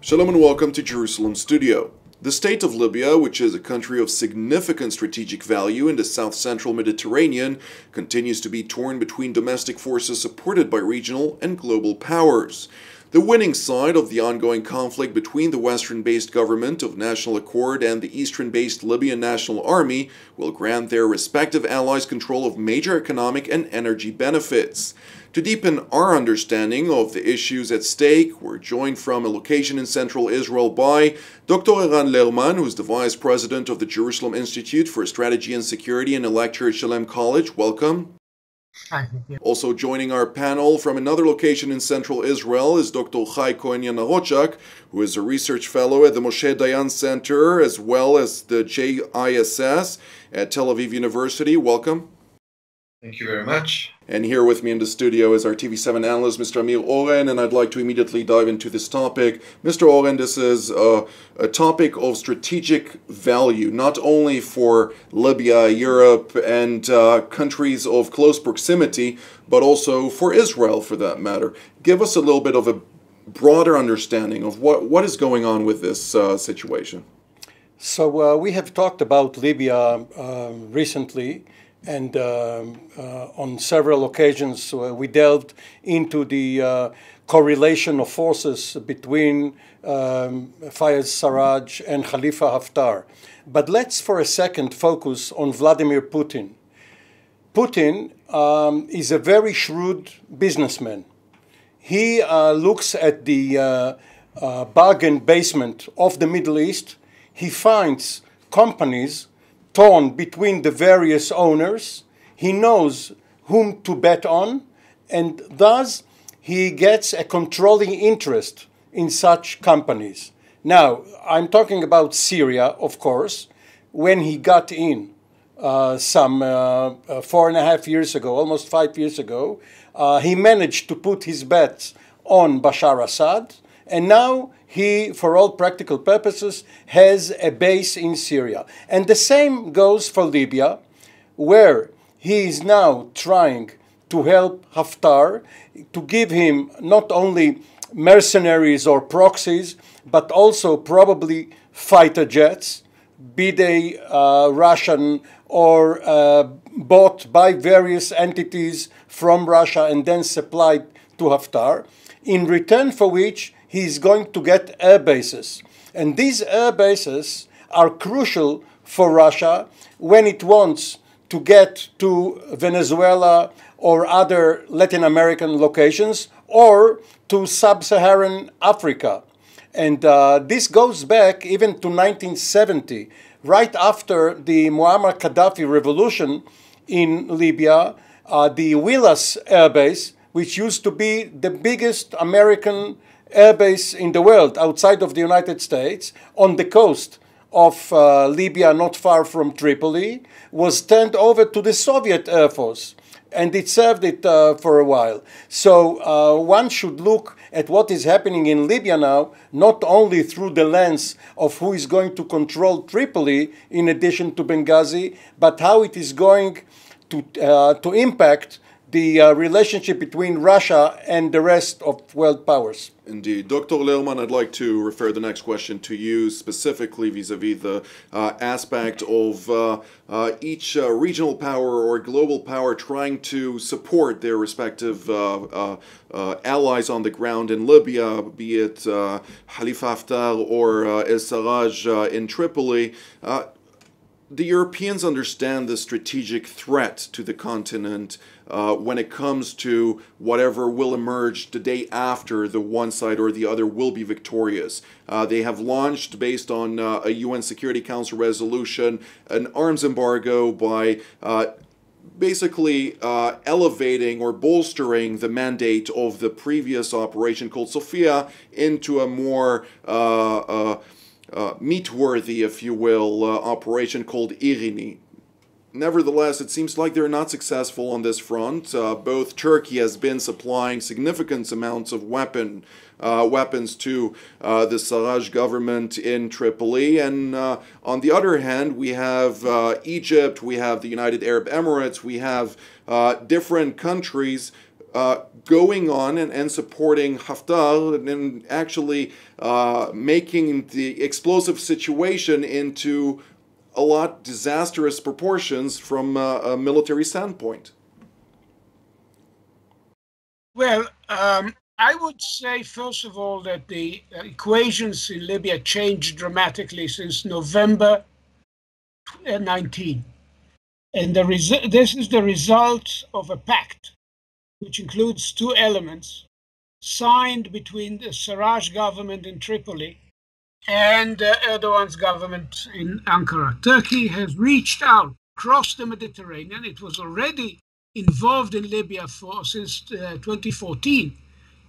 Shalom and welcome to Jerusalem Studio. The state of Libya, which is a country of significant strategic value in the south-central Mediterranean, continues to be torn between domestic forces supported by regional and global powers. The winning side of the ongoing conflict between the Western-based government of National Accord and the Eastern-based Libyan National Army will grant their respective allies control of major economic and energy benefits. To deepen our understanding of the issues at stake, we're joined from a location in central Israel by Dr. Eytan Lerman, who's the Vice President of the Jerusalem Institute for Strategy and Security and a lecturer at Shalem College. Welcome. Hi, thank you. Also joining our panel from another location in central Israel is Dr. Eytan Cohen Yanarocak, who is a research fellow at the Moshe Dayan Center as well as the JISS at Tel Aviv University. Welcome. Thank you very much. And here with me in the studio is our TV7 analyst, Mr. Amir Oren, and I'd like to immediately dive into this topic. Mr. Oren, this is a topic of strategic value, not only for Libya, Europe, and countries of close proximity, but also for Israel, for that matter. Give us a little bit of a broader understanding of what is going on with this situation. So we have talked about Libya recently. And on several occasions, we delved into the correlation of forces between Fayez Sarraj and Khalifa Haftar. But let's for a second focus on Vladimir Putin. Putin is a very shrewd businessman. He looks at the bargain basement of the Middle East. He finds companies torn between the various owners. He knows whom to bet on, and thus he gets a controlling interest in such companies. Now, I'm talking about Syria, of course. When he got in some 4.5 years ago, almost 5 years ago, he managed to put his bets on Bashar Assad, and now he, for all practical purposes, has a base in Syria. And the same goes for Libya, where he is now trying to help Haftar, to give him not only mercenaries or proxies, but also probably fighter jets, be they Russian or bought by various entities from Russia and then supplied to Haftar, in return for which he is going to get air bases. And these air bases are crucial for Russia when it wants to get to Venezuela or other Latin American locations or to sub-Saharan Africa. And this goes back even to 1970, right after the Muammar Gaddafi revolution in Libya, the Wilas air base, which used to be the biggest American airbase in the world outside of the United States on the coast of Libya, not far from Tripoli, was turned over to the Soviet Air Force, and it served it for a while. So one should look at what is happening in Libya now, not only through the lens of who is going to control Tripoli in addition to Benghazi, but how it is going to impact the relationship between Russia and the rest of world powers. Indeed. Dr. Lerman, I'd like to refer the next question to you specifically vis-a-vis the aspect of each regional power or global power trying to support their respective allies on the ground in Libya, be it Khalifa Haftar or Sarraj in Tripoli. The Europeans understand the strategic threat to the continent when it comes to whatever will emerge the day after the one side or the other will be victorious. They have launched, based on a UN Security Council resolution, an arms embargo by basically elevating or bolstering the mandate of the previous operation called Sophia into a more meat-worthy, if you will, operation called Irini. Nevertheless, it seems like they're not successful on this front. Both Turkey has been supplying significant amounts of weapons to the Sarraj government in Tripoli, and on the other hand, we have Egypt, we have the United Arab Emirates, we have different countries going on and supporting Haftar and actually making the explosive situation into a lot disastrous proportions from a military standpoint? Well, I would say, first of all, that the equations in Libya changed dramatically since November 19. And this is the result of a pact, which includes two elements, signed between the Sarraj government in Tripoli and Erdogan's government in Ankara. Turkey has reached out across the Mediterranean. It was already involved in Libya since 2014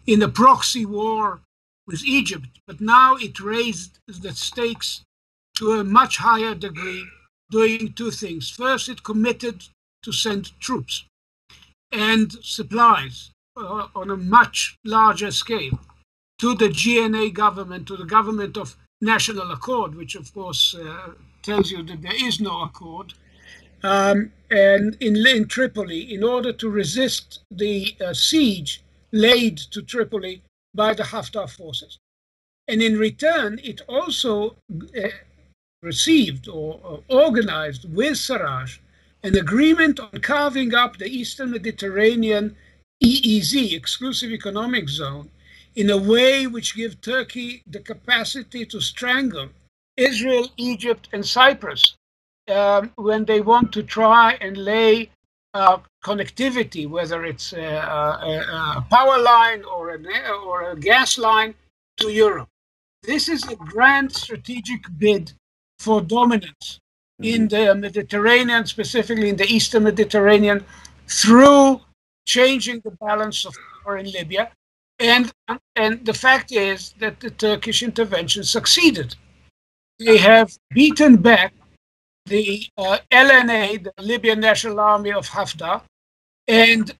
in a proxy war with Egypt, but now it raised the stakes to a much higher degree, doing two things. First, it committed to send troops and supplies on a much larger scale to the GNA government, to the government of national accord, which of course tells you that there is no accord, and in Tripoli, in order to resist the siege laid to Tripoli by the Haftar forces. And in return, it also received or organized with Sarraj an agreement on carving up the Eastern Mediterranean EEZ, Exclusive Economic Zone, in a way which gives Turkey the capacity to strangle Israel, Egypt, and Cyprus when they want to try and lay connectivity, whether it's a power line or a gas line, to Europe. This is a grand strategic bid for dominance in the Mediterranean, specifically in the Eastern Mediterranean, through changing the balance of power in Libya. And the fact is that the Turkish intervention succeeded. They have beaten back the LNA, the Libyan National Army of Haftar, and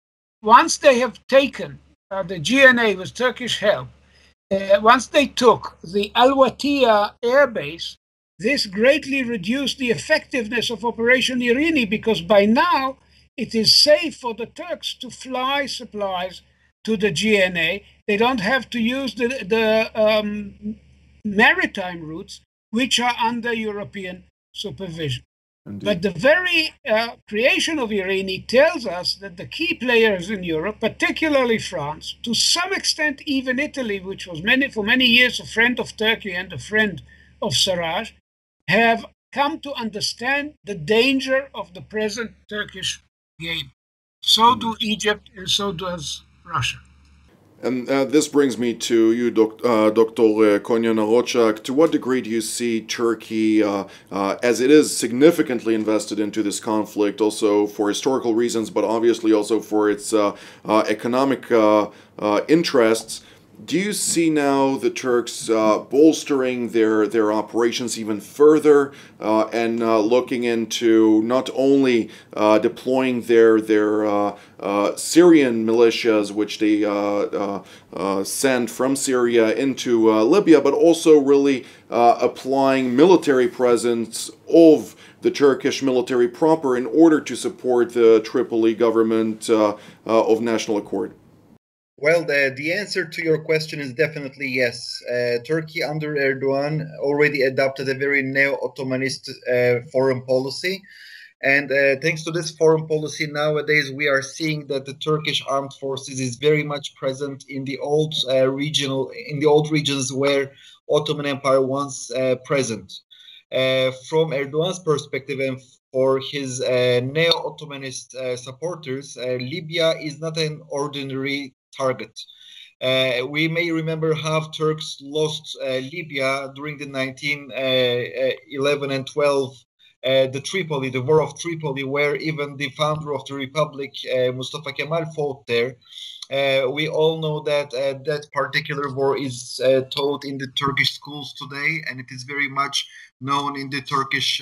once they have taken the GNA with Turkish help, once they took the Al-Watiya air base, this greatly reduced the effectiveness of Operation Irini, because by now it is safe for the Turks to fly supplies to the GNA. They don't have to use the maritime routes, which are under European supervision. Indeed. But the very creation of Irini tells us that the key players in Europe, particularly France, to some extent even Italy, which was for many years a friend of Turkey and a friend of Sarraj, have come to understand the danger of the present Turkish game. So do Egypt, and so does Russia. And this brings me to you, Dr. Cohen Yanarocak. To what degree do you see Turkey, as it is significantly invested into this conflict, also for historical reasons, but obviously also for its economic interests, do you see now the Turks bolstering their operations even further and looking into not only deploying their Syrian militias, which they send from Syria into Libya, but also really applying military presence of the Turkish military proper in order to support the Tripoli government of national accord? Well, the answer to your question is definitely yes. Turkey under Erdogan already adopted a very neo-Ottomanist foreign policy. And thanks to this foreign policy, nowadays we are seeing that the Turkish armed forces is very much present in the old regions where Ottoman Empire once present. From Erdogan's perspective and for his neo-Ottomanist supporters, Libya is not an ordinary target. We may remember how Turks lost Libya during the 1911 and 12, the War of Tripoli, where even the founder of the Republic, Mustafa Kemal, fought there. We all know that that particular war is taught in the Turkish schools today, and it is very much known in the Turkish.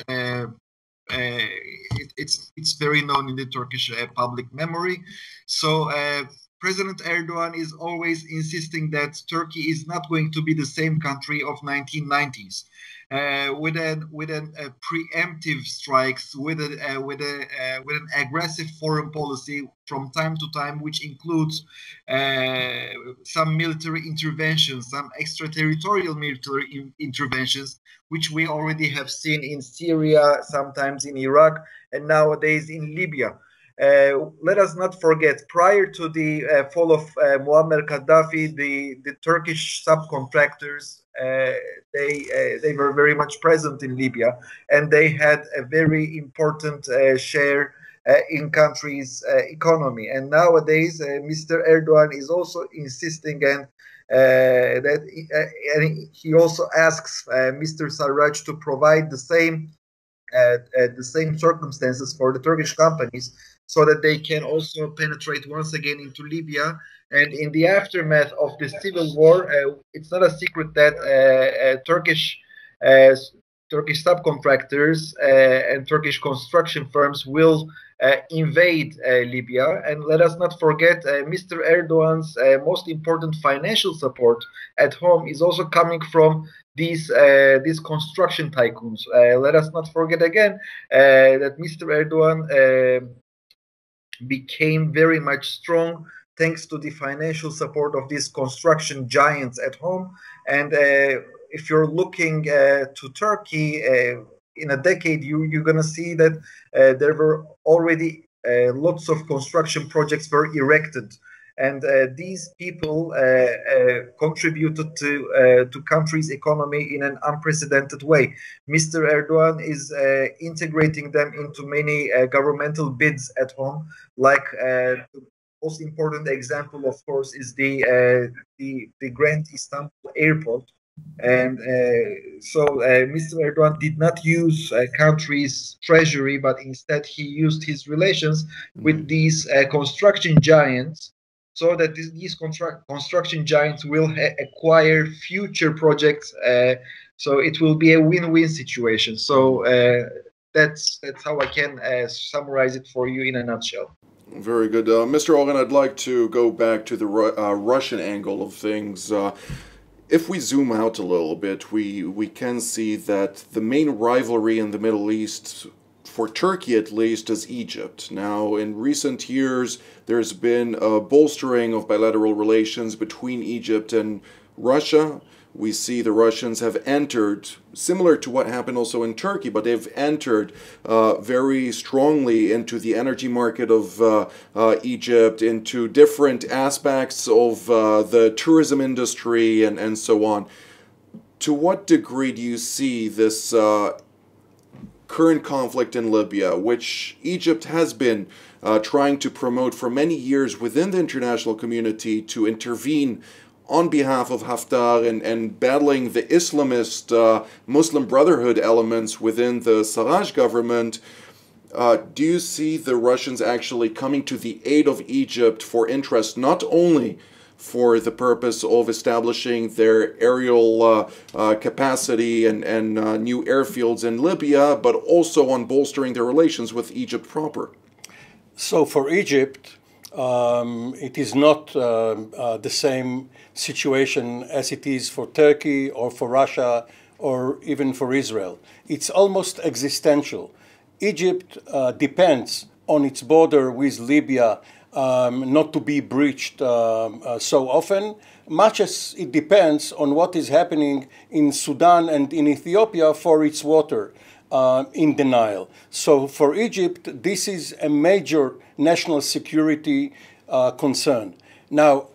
It's very known in the Turkish public memory. So President Erdogan is always insisting that Turkey is not going to be the same country of 1990s. With an preemptive strikes, with an aggressive foreign policy from time to time, which includes some military interventions, some extraterritorial military interventions, which we already have seen in Syria, sometimes in Iraq, and nowadays in Libya. Let us not forget, prior to the fall of Muammar Gaddafi, the Turkish subcontractors, they were very much present in Libya, and they had a very important share in country's economy. And nowadays, Mr. Erdogan is also insisting and and he also asks Mr. Sarraj to provide the same circumstances for the Turkish companies, so that they can also penetrate once again into Libya. And in the aftermath of the civil war, it's not a secret that Turkish subcontractors and Turkish construction firms will invade Libya. And let us not forget, Mr. Erdogan's most important financial support at home is also coming from these construction tycoons. Let us not forget again that Mr. Erdogan became very much strong thanks to the financial support of these construction giants at home. And if you're looking to Turkey in a decade, you're going to see that there were already lots of construction projects were erected. And these people contributed to country's economy in an unprecedented way. Mr. Erdogan is integrating them into many governmental bids at home. Like the most important example, of course, is the Grand Istanbul Airport. And so Mr. Erdogan did not use country's treasury, but instead he used his relations with these construction giants, so that these construction giants will acquire future projects. So it will be a win-win situation. So that's how I can summarize it for you in a nutshell. Very good. Mr. Oren, I'd like to go back to the Russian angle of things. If we zoom out a little bit, we can see that the main rivalry in the Middle East, for Turkey at least, is Egypt. Now, in recent years, there's been a bolstering of bilateral relations between Egypt and Russia. We see the Russians have entered, similar to what happened also in Turkey, but they've entered very strongly into the energy market of Egypt, into different aspects of the tourism industry, and so on. To what degree do you see this current conflict in Libya, which Egypt has been trying to promote for many years within the international community to intervene on behalf of Haftar and battling the Islamist Muslim Brotherhood elements within the Sarraj government? Do you see the Russians actually coming to the aid of Egypt for interest, not only for the purpose of establishing their aerial capacity and new airfields in Libya, but also on bolstering their relations with Egypt proper? So for Egypt, it is not the same situation as it is for Turkey or for Russia or even for Israel. It's almost existential. Egypt depends on its border with Libya not to be breached so often, much as it depends on what is happening in Sudan and in Ethiopia for its water in the Nile. So for Egypt, this is a major national security concern. Now,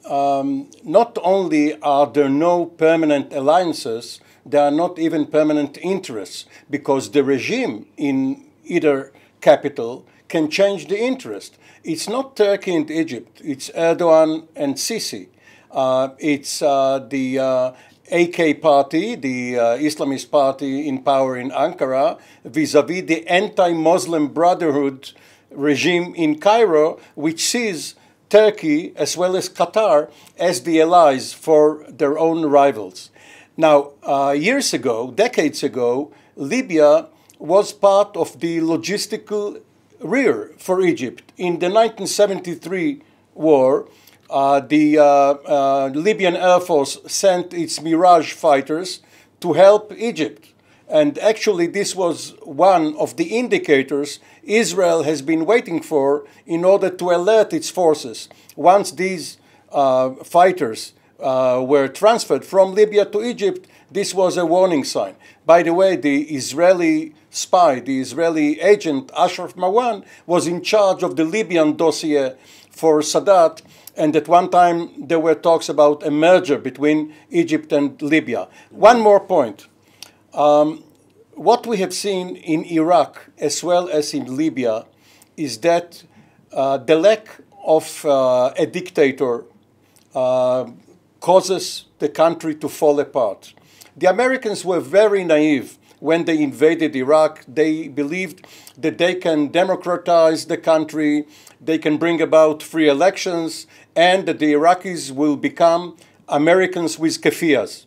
not only are there no permanent alliances, there are not even permanent interests, because the regime in either capital can change the interest. It's not Turkey and Egypt, it's Erdogan and Sisi. It's the AK party, the Islamist party in power in Ankara, vis-a-vis the anti-Muslim Brotherhood regime in Cairo, which sees Turkey as well as Qatar as the allies for their own rivals. Now, years ago, decades ago, Libya was part of the logistical rear for Egypt. In the 1973 war, the Libyan Air Force sent its Mirage fighters to help Egypt. And actually, this was one of the indicators Israel has been waiting for in order to alert its forces. Once these fighters were transferred from Libya to Egypt, this was a warning sign. By the way, the Israeli spy, the Israeli agent Ashraf Marwan, was in charge of the Libyan dossier for Sadat, and at one time there were talks about a merger between Egypt and Libya. One more point. What we have seen in Iraq as well as in Libya is that the lack of a dictator causes the country to fall apart. The Americans were very naive when they invaded Iraq. They believed that they can democratize the country, they can bring about free elections, and that the Iraqis will become Americans with keffiyehs.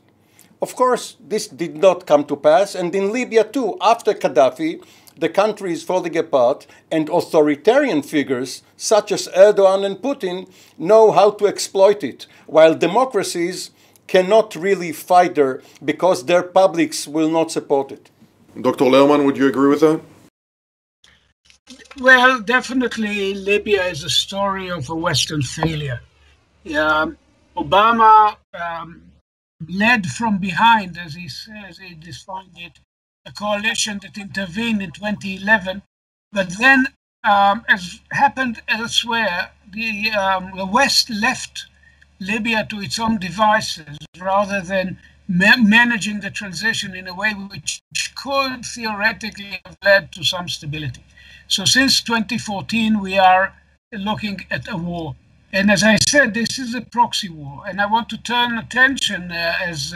Of course, this did not come to pass, and in Libya too, after Gaddafi, the country is falling apart, and authoritarian figures such as Erdogan and Putin know how to exploit it, while democracies cannot really fight there because their publics will not support it. Dr. Lehrman, would you agree with that? Well, definitely Libya is a story of a Western failure. Obama led from behind, as he says, he defined it, a coalition that intervened in 2011. But then, as happened elsewhere, the West left Libya to its own devices rather than managing the transition in a way which could theoretically have led to some stability. So since 2014, we are looking at a war. And as I said, this is a proxy war. And I want to turn attention, as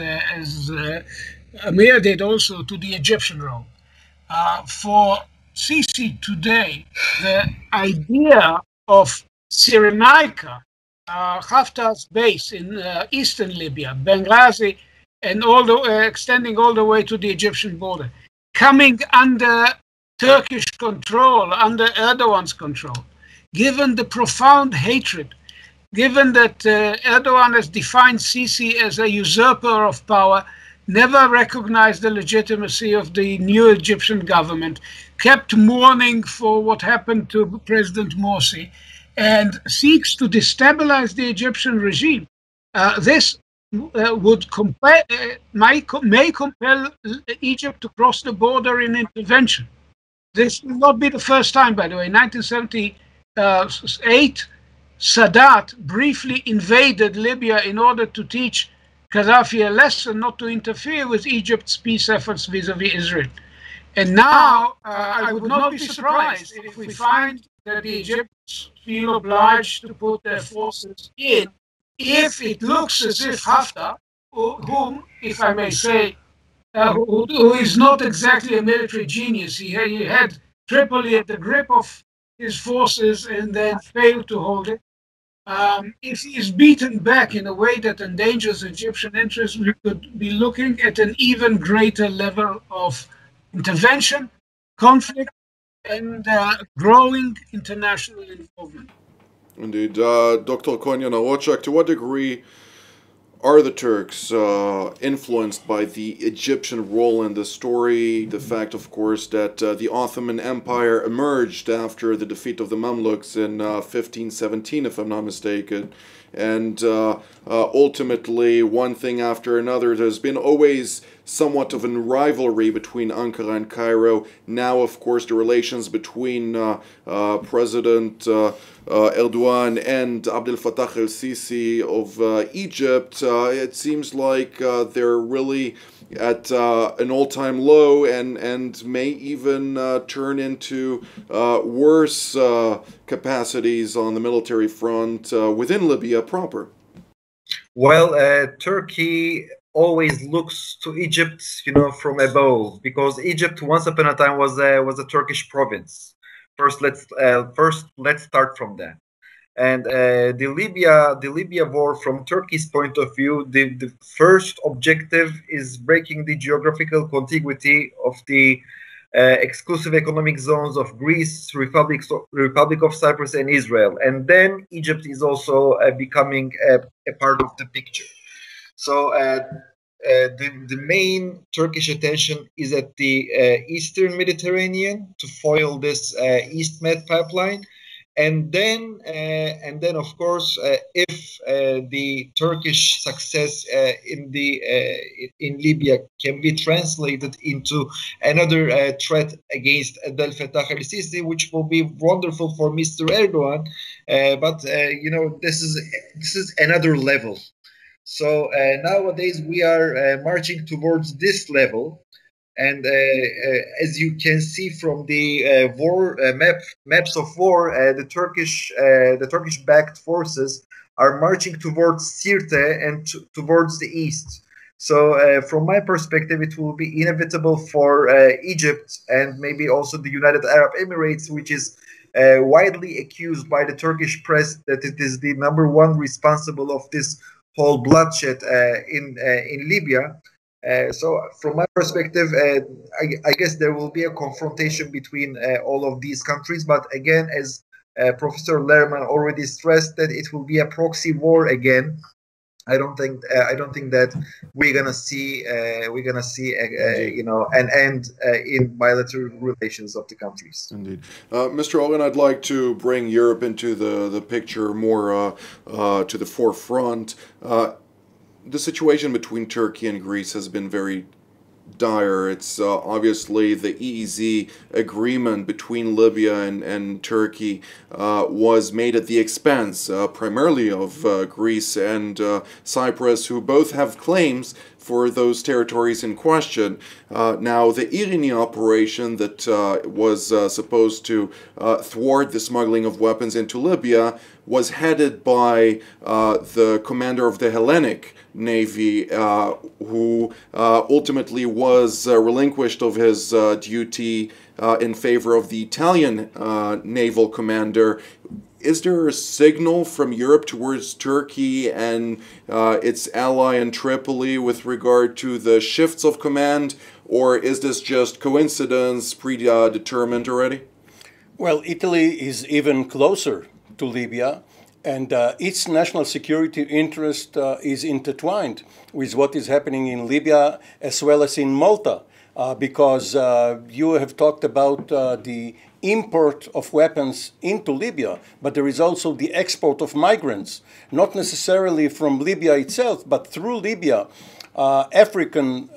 Amir did also, to the Egyptian role. For Sisi today, the idea of Cyrenaica, Haftar's base in eastern Libya, Benghazi, and extending all the way to the Egyptian border, coming under Turkish control, under Erdogan's control, given the profound hatred, given that Erdogan has defined Sisi as a usurper of power, never recognized the legitimacy of the new Egyptian government, kept mourning for what happened to President Morsi, and seeks to destabilize the Egyptian regime. This may compel Egypt to cross the border in intervention. This will not be the first time, by the way. In 1978, Sadat briefly invaded Libya in order to teach Gaddafi a lesson not to interfere with Egypt's peace efforts vis-à-vis Israel. And now, I would not be surprised if we find that the Egyptians feel obliged to put their forces in, if it looks as if Haftar, whom, if I may say, who is not exactly a military genius, he had Tripoli at the grip of his forces and then failed to hold it. If he is beaten back in a way that endangers Egyptian interests, we could be looking at an even greater level of intervention, conflict, and growing international involvement. Indeed. Dr. Cohen Yanarocak, to what degree are the Turks influenced by the Egyptian role in the story? The fact, of course, that the Ottoman Empire emerged after the defeat of the Mamluks in 1517, if I'm not mistaken. And ultimately, one thing after another, there's been always somewhat of a rivalry between Ankara and Cairo. Now, of course, the relations between President Erdogan and Abdel Fattah el-Sisi of Egypt, it seems like they're really at an all-time low and may even turn into worse capacities on the military front within Libya proper. Well, Turkey always looks to Egypt, from above, because Egypt once upon a time was a Turkish province. First, let's start from that. And the Libya war, from Turkey's point of view, the first objective is breaking the geographical contiguity of the exclusive economic zones of Greece, Republic of Cyprus, and Israel. And then Egypt is also becoming a part of the picture. So the main Turkish attention is at the Eastern Mediterranean to foil this East Med pipeline. And then, of course, if the Turkish success in Libya can be translated into another threat against Abdel Fattah al-Sisi, which will be wonderful for Mr. Erdogan, but this is another level. So nowadays we are marching towards this level. And as you can see from the maps of war, the Turkish-backed forces are marching towards Sirte and towards the east. So from my perspective, it will be inevitable for Egypt and maybe also the United Arab Emirates, which is widely accused by the Turkish press that it is the #1 responsible of this whole bloodshed in Libya. So from my perspective, I guess there will be a confrontation between all of these countries. But again, as Professor Lerman already stressed, that it will be a proxy war again. I don't think that we're gonna see an end in bilateral relations of the countries. Indeed, Mr. Owen, I'd like to bring Europe into the picture more to the forefront. The situation between Turkey and Greece has been very dire. It's obviously the EEZ agreement between Libya and Turkey was made at the expense primarily of Greece and Cyprus, who both have claims for those territories in question. Now, the Irini operation that was supposed to thwart the smuggling of weapons into Libya was headed by the commander of the Hellenic Navy, who ultimately was relinquished of his duty in favor of the Italian naval commander. Is there a signal from Europe towards Turkey and its ally in Tripoli with regard to the shifts of command, or is this just coincidence, predetermined already? Well, Italy is even closer to Libya, and its national security interest is intertwined with what is happening in Libya as well as in Malta, because you have talked about the import of weapons into Libya, but there is also the export of migrants, not necessarily from Libya itself, but through Libya, African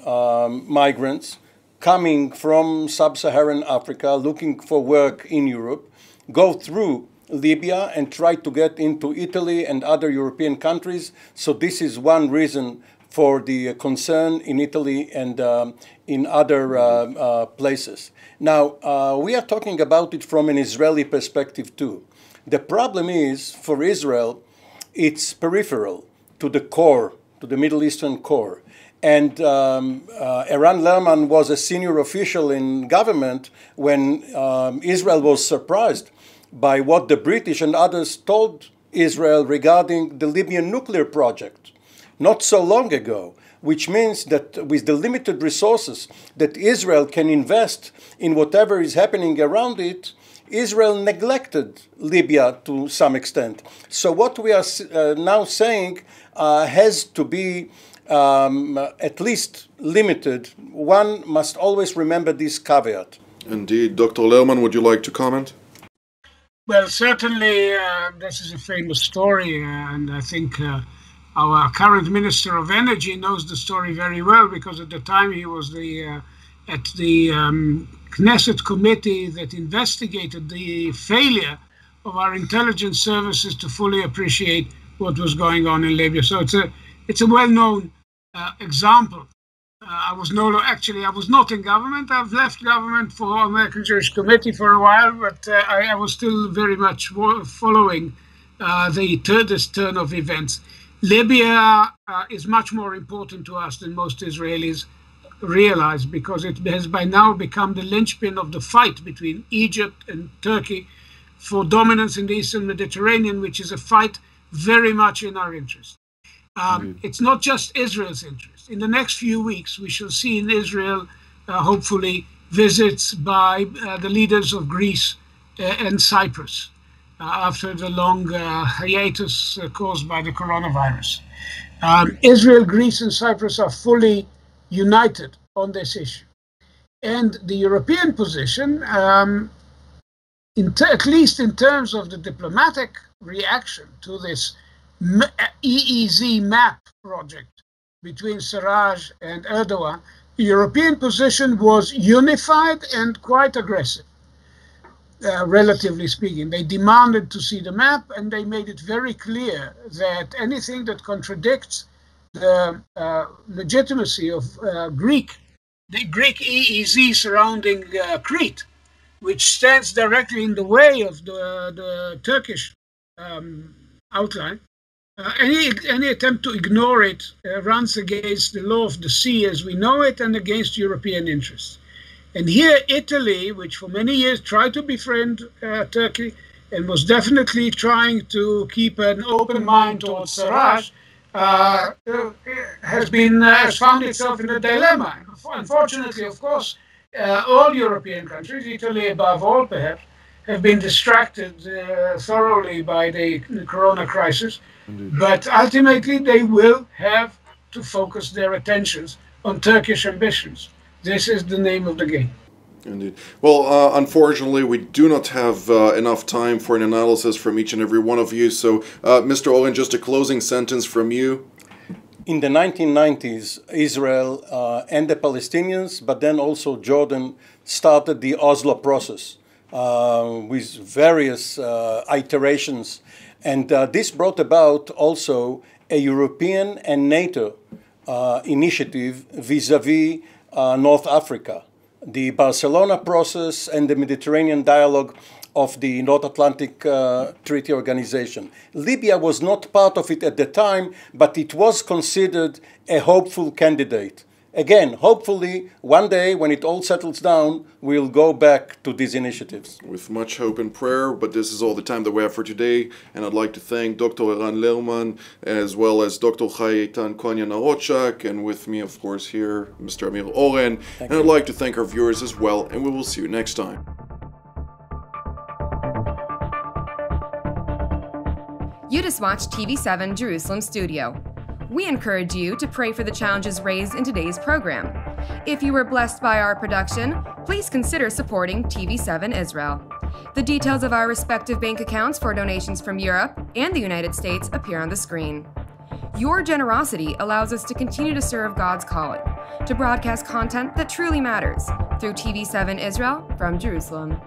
migrants coming from sub-Saharan Africa looking for work in Europe, go through Libya and try to get into Italy and other European countries. So this is one reason for the concern in Italy and in other places. Now, we are talking about it from an Israeli perspective too. The problem is, for Israel, it's peripheral to the core, to the Middle Eastern core. And Eran Lerman was a senior official in government when Israel was surprised by what the British and others told Israel regarding the Libyan nuclear project not so long ago, which means that with the limited resources that Israel can invest in whatever is happening around it, Israel neglected Libya to some extent. So what we are now saying has to be at least limited. One must always remember this caveat. Indeed. Dr. Lerman, would you like to comment? Well, certainly this is a famous story, and I think our current Minister of Energy knows the story very well, because at the time he was at the Knesset committee that investigated the failure of our intelligence services to fully appreciate what was going on in Libya. So it's a well-known example. I was not in government. I've left government for American Jewish Committee for a while, but I was still very much following this turn of events. Libya is much more important to us than most Israelis realize, because it has by now become the linchpin of the fight between Egypt and Turkey for dominance in the Eastern Mediterranean, which is a fight very much in our interest. It's not just Israel's interest. In the next few weeks, we shall see in Israel, hopefully, visits by the leaders of Greece and Cyprus after the long hiatus caused by the coronavirus. Israel, Greece, and Cyprus are fully united on this issue. And the European position, at least in terms of the diplomatic reaction to this EEZ map project between Sarraj and Erdogan, the European position was unified and quite aggressive, relatively speaking. They demanded to see the map, and they made it very clear that anything that contradicts the legitimacy of the Greek EEZ surrounding Crete, which stands directly in the way of the Turkish outline, any attempt to ignore it runs against the law of the sea as we know it and against European interests. And here Italy, which for many years tried to befriend Turkey and was definitely trying to keep an open mind towards Sarraj, has found itself in a dilemma. Unfortunately, of course, all European countries, Italy above all perhaps, have been distracted thoroughly by the corona crisis. Indeed. But ultimately they will have to focus their attentions on Turkish ambitions. This is the name of the game. Indeed. Well, unfortunately, we do not have enough time for an analysis from each and every one of you. So, Mr. Oren, just a closing sentence from you. In the 1990s, Israel and the Palestinians, but then also Jordan, started the Oslo process with various iterations. And this brought about also a European and NATO initiative vis-à-vis North Africa. The Barcelona process and the Mediterranean dialogue of the North Atlantic Treaty Organization. Libya was not part of it at the time, but it was considered a hopeful candidate. Again, hopefully, one day, when it all settles down, we'll go back to these initiatives. With much hope and prayer, but this is all the time that we have for today. And I'd like to thank Dr. Eytan Lerman, as well as Dr. Eytan Cohen Yanarocak, and with me, of course, here, Mr. Amir Oren. And I'd like to thank our viewers as well, and we will see you next time. You just watched TV7 Jerusalem Studio. We encourage you to pray for the challenges raised in today's program. If you were blessed by our production, please consider supporting TV7 Israel. The details of our respective bank accounts for donations from Europe and the United States appear on the screen. Your generosity allows us to continue to serve God's calling, to broadcast content that truly matters through TV7 Israel from Jerusalem.